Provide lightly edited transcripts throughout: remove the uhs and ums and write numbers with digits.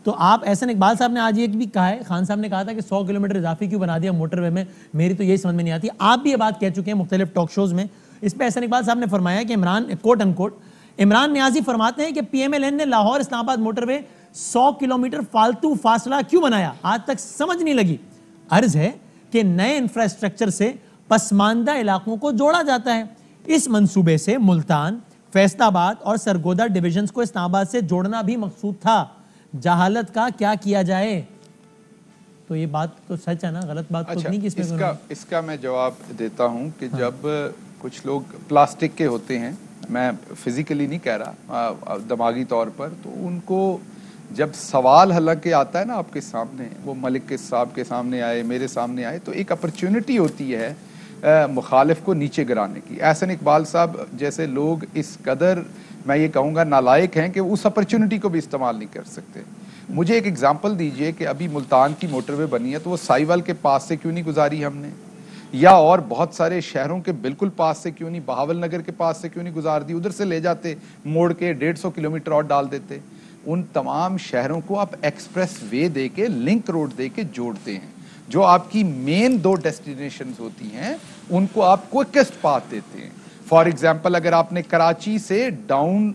تو آپ احسن اقبال صاحب نے آج یہ بھی کہا ہے, خان صاحب نے کہا تھا کہ 100 کلومیٹر اضافی کیوں بنا دیا موٹر وے میں, میری تو یہی سمجھ میں نہیں آتی. آپ بھی یہ بات کہہ چکے ہیں مختلف ٹاک شوز میں. اس پہ احسن اقبال صاحب نے فرمایا کہ عمران کوٹ ان کوٹ عمران نیازی فرماتے ہیں کہ پی ایم ایل این نے لاہور اسلام آباد موٹر وے 100 کلومیٹر فالتو فاصلہ کیوں بنایا, آج تک سمجھ نہیں لگی. عرض ہے کہ نئے انفراسٹرکچر سے پسماندہ علاقوں کو جوڑا جاتا ہے. اس منصوبے سے ملتان, فیصل آباد اور سرگودا ڈویژنز کو اسلام آباد سے جوڑنا بھی مقصود تھا. جہالت کا کیا کیا جائے. تو یہ بات تو سچ ہے نا, غلط بات تو نہیں. اس کا میں جواب دیتا ہوں کہ جب کچھ لوگ پلاسٹک کے ہوتے ہیں, میں فزیکلی نہیں کہہ رہا, دماغی طور پر, تو ان کو جب سوال حالانکہ آتا ہے نا آپ کے سامنے, وہ ملک کے صاحب کے سامنے آئے, میرے سامنے آئے, تو ایک اپرچونٹی ہوتی ہے مخالف کو نیچے گرانے کی. احسن اقبال صاحب جیسے لوگ اس قدر میں یہ کہوں گا نالائق ہیں کہ اس اپرچونٹی کو بھی استعمال نہیں کر سکتے. مجھے ایک ایگزامپل دیجئے کہ ابھی ملتان کی موٹر وے بنی ہے تو وہ سائیوال کے پاس سے کیوں نہیں گزاری ہم نے, یا اور بہت سارے شہروں کے بالکل پاس سے کیوں نہیں, بہاول نگر کے پاس سے کیوں نہیں گزار دی, ادھر سے لے جاتے موڑ کے 150 کلومیٹر اور ڈال دیتے. ان تمام شہروں کو آپ ایکسپریس وے دے کے, لنک روڈ دے کے جوڑتے ہیں. جو آپ کی مین 2 ڈیسٹینیشنز ہوتی ہیں ان کو آپ کوئکسٹ پاتھ دیتے ہیں. فار ایگزامپل اگر آپ نے کراچی سے ڈاؤن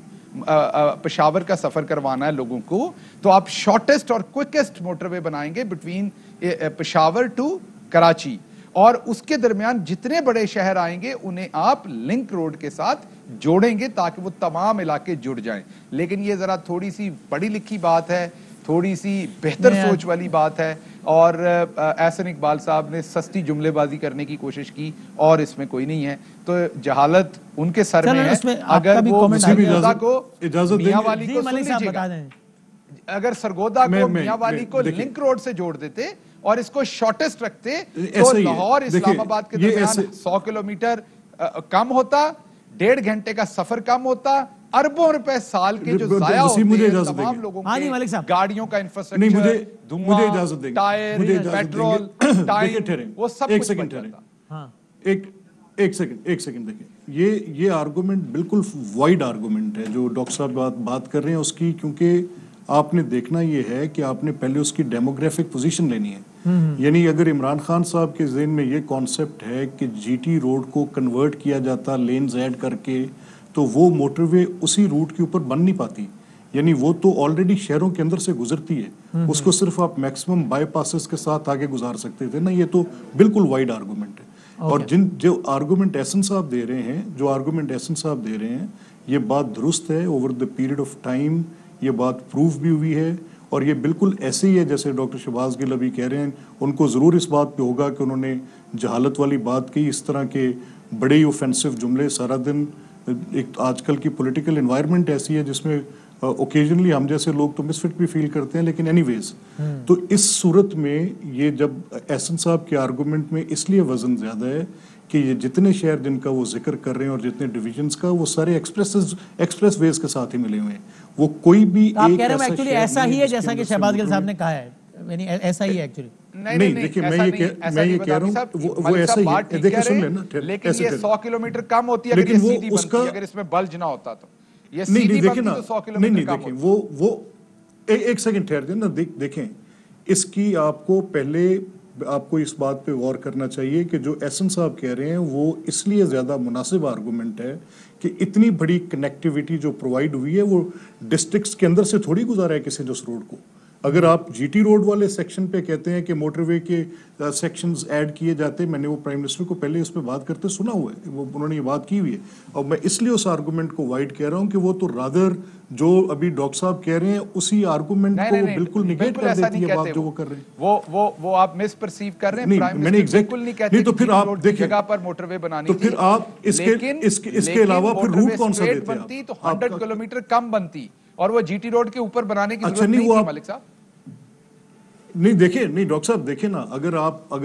پشاور کا سفر کروانا ہے لوگوں کو, تو آپ شارٹیسٹ اور کوئکسٹ موٹر وے بنائیں گے بٹوین پشاور ٹو کراچی, اور اس کے درمیان جتنے بڑے شہر آئیں گے انہیں آپ لنک روڈ کے ساتھ جوڑیں گے تاکہ وہ تمام علاقے جڑ جائیں. لیکن یہ ذرا تھوڑی سی پڑھی لکھی بات ہے, تھوڑی سی بہتر سوچ والی بات ہے, اور احسن اقبال صاحب نے سستی جملے بازی کرنے کی کوشش کی, اور اس میں کوئی نہیں ہے. تو جہالت ان کے سر میں ہے. اگر وہ سرگودا کو میاں والی کو سن لیجیے گا, اگر سرگودا کو میاں والی کو لنک روڈ سے جوڑ دیتے اور اس کو شارٹیسٹ رکھتے تو لاہور اسلام آباد کے درمیان 100 کلومیٹر کم ہوتا, 1.5 گھنٹے کا سفر کم ہوتا, اربوں روپے سال کے جو ضائع ہوتے ہیں تمام لوگوں کے, گاڑیوں کا انفراسٹرکچر, دھواں, ٹائر, پیٹرول, ٹائم, وہ سب کچھ بچ جاتا. ایک سیکنڈ دیکھیں, یہ آرگومنٹ بالکل وائڈ آرگومنٹ ہے جو ڈاکٹر صاحب بات کر رہے ہیں اس کی, کیونکہ آپ نے دیکھنا یہ ہے کہ آپ نے پہلے اس کی ڈیموگرافک پوزیشن لینی ہے. یعنی اگر عمران خان صاحب کے ذہن میں یہ کانسیپٹ ہے کہ جی ٹی روڈ کو کنورٹ کیا جاتا لینز ایڈ کر کے, تو وہ موٹر وے اسی روٹ کے اوپر بن نہیں پاتی. یعنی وہ تو آلریڈی شہروں کے اندر سے گزرتی ہے, اس کو صرف آپ میکسیمم بائی پاسز کے ساتھ آگے گزار سکتے تھے نا. یہ تو بالکل وائڈ آرگومنٹ ہے. اور جو آرگومنٹ احسن صاحب دے رہے ہیں یہ بات درست ہے. Over the period of time یہ بات پروف بھی ہوئی ہے, اور یہ بالکل ایسے ہی ہے جیسے ڈاکٹر شہباز گل ابھی کہہ رہے ہیں. ان کو ضرور اس بات پہ ہوگا کہ انہوں نے جہالت والی بات کی, اس طرح کے بڑے ہی اوفینسو جملے سارا دن. ایک آج کل کی پولیٹیکل انوائرمنٹ ایسی ہے جس میں اوکیجنلی ہم جیسے لوگ تو مسفٹ بھی فیل کرتے ہیں, لیکن اینی ویز تو اس صورت میں یہ جب احسن صاحب کے آرگومنٹ میں اس لیے وزن زیادہ ہے کہ یہ جتنے شہر جن کا وہ ذکر کر رہے ہیں اور جتنے ڈویژنز کا, وہ سارے ایکسپریس ویز کے ساتھ ہی ملے ہوئے ہیں. وہ کوئی بھی ایک ایسا ہی ہے جیسا کہ شہباز گل صاحب نے کہا ہے, یعنی ایسا ہی ہے ایکچولی. نہیں دیکھیں میں یہ کہہ رہا ہوں وہ ایسا ہی ہے. دیکھیں سن لینا, لیکن یہ 100 کلومیٹر کم ہوتی ہے اگر یہ سیدھی بنتی, اگر اس میں بلج نہ ہوتا تو یہ سیدھی بنتی تو 100 کلومیٹر کم ہوتی. وہ ایک سیکنڈ ٹھہر دیں نا. دیکھیں اس کی آپ کو پہلے آپ کو اس بات پہ غور کرنا چاہیے کہ جو احسن صاحب کہہ رہے ہیں وہ اس لیے زیادہ مناسب آرگومنٹ ہے کہ اتنی بڑی کنیکٹیویٹی جو پرووائڈ ہوئی ہے وہ ڈسٹرکٹس کے اندر سے تھوڑی گزارا ہے کسی نے اس روڈ کو. اگر آپ جی ٹی روڈ والے سیکشن پہ کہتے ہیں کہ موٹر وے کے سیکشنز ایڈ کیے جاتے, میں نے وہ پرائم منسٹر کو پہلے اس پہ بات کرتے سنا ہوا ہے, وہ انہوں نے یہ بات کی ہوئی ہے. اور میں اس لیے اس آرگومنٹ کو وائڈ کہہ رہا ہوں کہ وہ تو رادر جو ابھی ڈاکٹر صاحب کہہ رہے ہیں اسی آرگومنٹ کو وہ بالکل نگیٹ کر دیتی ہے بات جو وہ کر رہے ہیں. وہ آپ مس پرسیو کر رہے ہیں. پرائم منسٹر بالکل نہیں کہتے تو پھر آپ دیکھیں جگہ پر موٹر وے بنانی تھی, تو پھر آپ اس کے علاوہ پھر روٹ کون سا دیتے ہیں؟ تو 100 کلومیٹر کم بنتی اور وہ جی ٹی روڈ کے اوپر بنانے کی ضرورت نہیں تھی ملک صاحب. نہیں دیکھیں, نہیں ڈاکٹر صاحب دیکھیں نا, اگر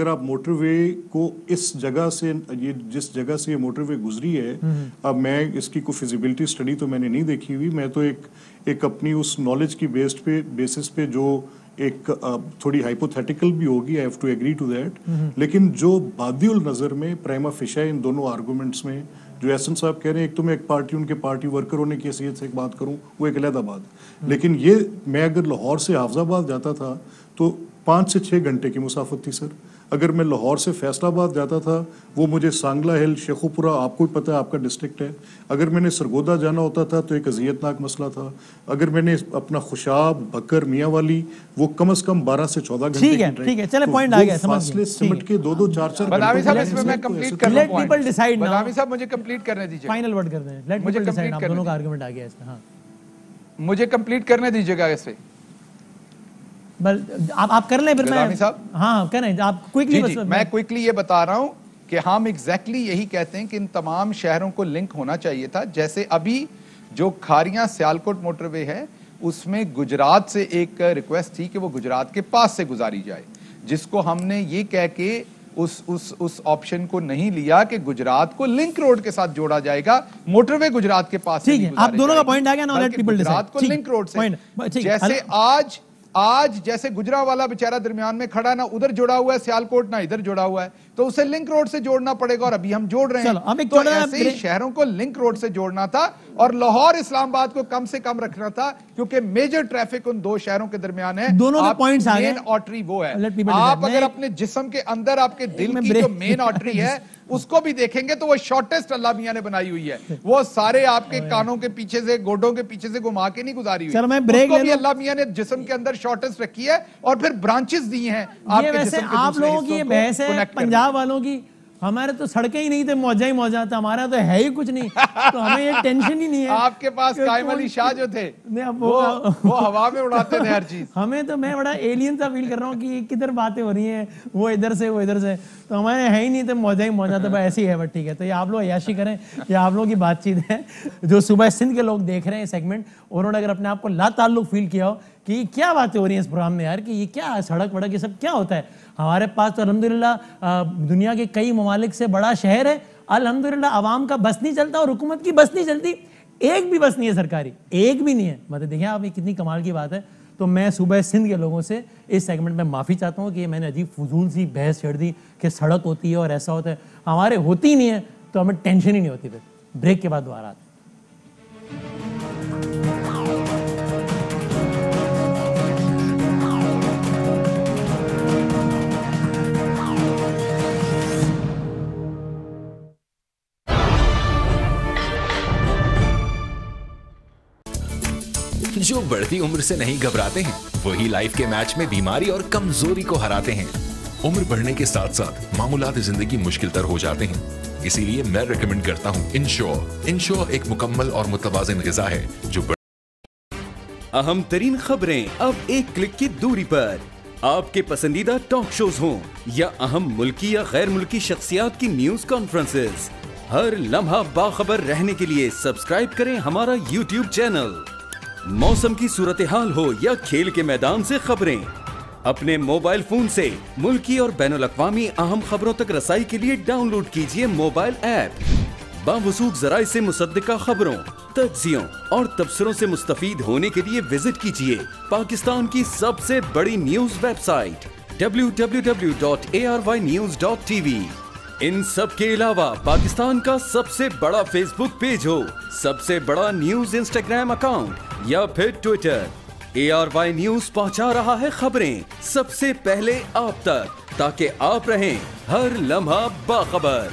آپ موٹر وے کو اس جگہ سے, یہ جس جگہ سے یہ موٹر وے گزری ہے, اب میں اس کی کوئی فیزیبلٹی اسٹڈی تو میں نے نہیں دیکھی ہوئی, میں تو ایک اپنی اس نالج کی بیسس پہ جو ایک تھوڑی ہائپوتھیٹیکل بھی ہوگی, I have to agree to that, لیکن جو بادی النظر میں پریما فیشا ان دونوں آرگومنٹس میں جو احسن صاحب کہہ رہے ہیں, ایک تو میں ایک پارٹی ان کے پارٹی ورکر ہونے کی حیثیت سے ایک بات کروں, وہ ایک علیحدہ بات, لیکن یہ میں اگر لاہور سے حافظ آباد جاتا تھا تو 5 سے 6 گھنٹے کی مسافت تھی سر. اگر میں لاہور سے فیصل آباد جاتا تھا وہ مجھے سانگلہ ہل, شیخوپورہ, آپ کو بھی پتہ ہے آپ کا ڈسٹرکٹ ہے. اگر میں نے سرگودا جانا ہوتا تھا تو ایک اذیت ناک مسئلہ تھا. اگر میں نے اپنا خوشاب, بکر, میاں والی, وہ کم از کم 12 سے 14 گھنٹے ٹھیک ہے, ٹھیک ہے, چلے پوائنٹ آ گیا, فاصلے سمٹ کے 2-2 4-4 بدامی صاحب اس میں میں کمپلیٹ کر لیٹ پیپل ڈیسائیڈ نا. بدامی صاحب مجھے کمپلیٹ کرنے دیجیے, فائنل ورڈ کر دیں, لیٹ پیپل ڈیسائیڈ. آپ دونوں کا آرگومنٹ آ گیا اس میں. ہاں مجھے کمپلیٹ کرنے دیجیے گا اسے. بل آپ کر لیں پھر میں. ہاں کریں آپ کوئکلی. جی میں کوئکلی یہ بتا رہا ہوں کہ ہم ایگزیکٹلی یہی کہتے ہیں کہ ان تمام شہروں کو لنک ہونا چاہیے تھا. جیسے ابھی جو کھاریاں سیالکوٹ موٹر وے ہے اس میں گجرات سے ایک ریکویسٹ تھی کہ وہ گجرات کے پاس سے گزاری جائے, جس کو ہم نے یہ کہہ کے اس آپشن کو نہیں لیا کہ گجرات کو لنک روڈ کے ساتھ جوڑا جائے گا, موٹر وے گجرات کے پاس. ٹھیک ہے, آپ دونوں کا پوائنٹ آ گیا نا. Let people decide. گجرات کو لنک روڈ سے, جیسے آج جیسے گجرا والا بیچارہ درمیان میں کھڑا, نہ ادھر جڑا ہوا ہے سیالکوٹ نہ ادھر جڑا ہوا ہے, تو اسے لنک روڈ سے جوڑنا پڑے گا, اور ابھی ہم جوڑ رہے ہیں. تو ایسے ہی شہروں کو لنک روڈ سے جوڑنا تھا, اور لاہور اسلام آباد کو کم سے کم رکھنا تھا, کیونکہ میجر ٹریفک ان دو شہروں کے درمیان ہے. دونوں کے پوائنٹس آ گئے. مین آرٹری وہ ہے. آپ اگر اپنے جسم کے اندر آپ کے دل کی جو مین آرٹری ہے اس کو بھی دیکھیں گے تو وہ شارٹیسٹ اللہ میاں نے بنائی ہوئی ہے. وہ سارے آپ کے کانوں کے پیچھے سے, گوڈوں کے پیچھے سے گھما کے نہیں گزاری ہوئی, اس کو بھی اللہ میاں نے جسم کے اندر شارٹیسٹ رکھی ہے, اور پھر برانچز دی ہیں آپ کے جسم کے. آپ لوگوں کی یہ بحث ہے پنجاب والوں کی, ہمارے تو سڑکیں ہی نہیں تھے, موجہ ہی موجہ تھا, ہمارا تو ہے ہی کچھ نہیں, تو ہمیں یہ ٹینشن ہی نہیں ہے. آپ کے پاس قائم علی شاہ جو تھے وہ ہوا میں اڑاتے تھے ہر چیز. ہمیں تو میں بڑا ایلین سا فیل کر رہا ہوں کہ کدھر باتیں ہو رہی ہیں, وہ ادھر سے وہ ادھر سے, تو ہمارے ہے ہی نہیں تھے, موجہ ہی موجہ تھا, ایسی ہی ہے. بٹ ٹھیک ہے, تو یہ آپ لوگ عیاشی کریں, یہ آپ لوگوں کی بات چیت ہے. جو صوبہ سندھ کے لوگ دیکھ رہے ہیں سیگمنٹ, انہوں نے اگر اپنے آپ کو لا تعلق فیل کیا ہو کہ یہ کیا باتیں ہو رہی ہیں اس پروگرام میں یار, کہ یہ کیا سڑک وڑک یہ سب کیا ہوتا ہے. ہمارے پاس تو الحمدللہ دنیا کے کئی ممالک سے بڑا شہر ہے, الحمدللہ عوام کا بس نہیں چلتا اور حکومت کی بس نہیں چلتی, ایک بھی بس نہیں ہے سرکاری, ایک بھی نہیں ہے. مطلب دیکھیں آپ, یہ کتنی کمال کی بات ہے. تو میں صوبہ سندھ کے لوگوں سے اس سیگمنٹ میں معافی چاہتا ہوں کہ میں نے عجیب فضول سی بحث چھڑ دی کہ سڑک ہوتی ہے اور ایسا ہوتا ہے. ہمارے ہوتی ہی نہیں ہے تو ہمیں ٹینشن ہی نہیں ہوتی. پھر بریک کے بعد دوبارہ آتے ہیں. جو بڑھتی عمر سے نہیں گھبراتے ہیں وہی لائف کے میچ میں بیماری اور کمزوری کو ہراتے ہیں. عمر بڑھنے کے ساتھ ساتھ معمولات زندگی مشکل تر ہو جاتے ہیں, اسی لیے میں ریکمینڈ کرتا ہوں انشور ایک مکمل اور متوازن غذا ہے جو اہم ترین خبریں اب ایک کلک کی دوری پر, آپ کے پسندیدہ ٹاک شوز ہوں یا اہم ملکی یا غیر ملکی شخصیات کی نیوز کانفرنسز, ہر لمحہ باخبر رہنے کے لیے سبسکرائب کریں ہمارا یوٹیوب چینل. موسم کی صورتحال ہو یا کھیل کے میدان سے خبریں, اپنے موبائل فون سے ملکی اور بین الاقوامی اہم خبروں تک رسائی کے لیے ڈاؤن لوڈ کیجیے موبائل ایپ. باوثوق ذرائع سے مصدقہ خبروں, تجزیوں اور تبصروں سے مستفید ہونے کے لیے وزٹ کیجیے پاکستان کی سب سے بڑی نیوز ویب سائٹ www.arYnews.tv. ان سب کے علاوہ پاکستان کا سب سے بڑا فیس بک پیج ہو, سب سے بڑا نیوز انسٹاگرام اکاؤنٹ یا پھر ٹویٹر, ARY نیوز پہنچا رہا ہے خبریں سب سے پہلے آپ تک, تاکہ آپ رہیں ہر لمحہ باخبر.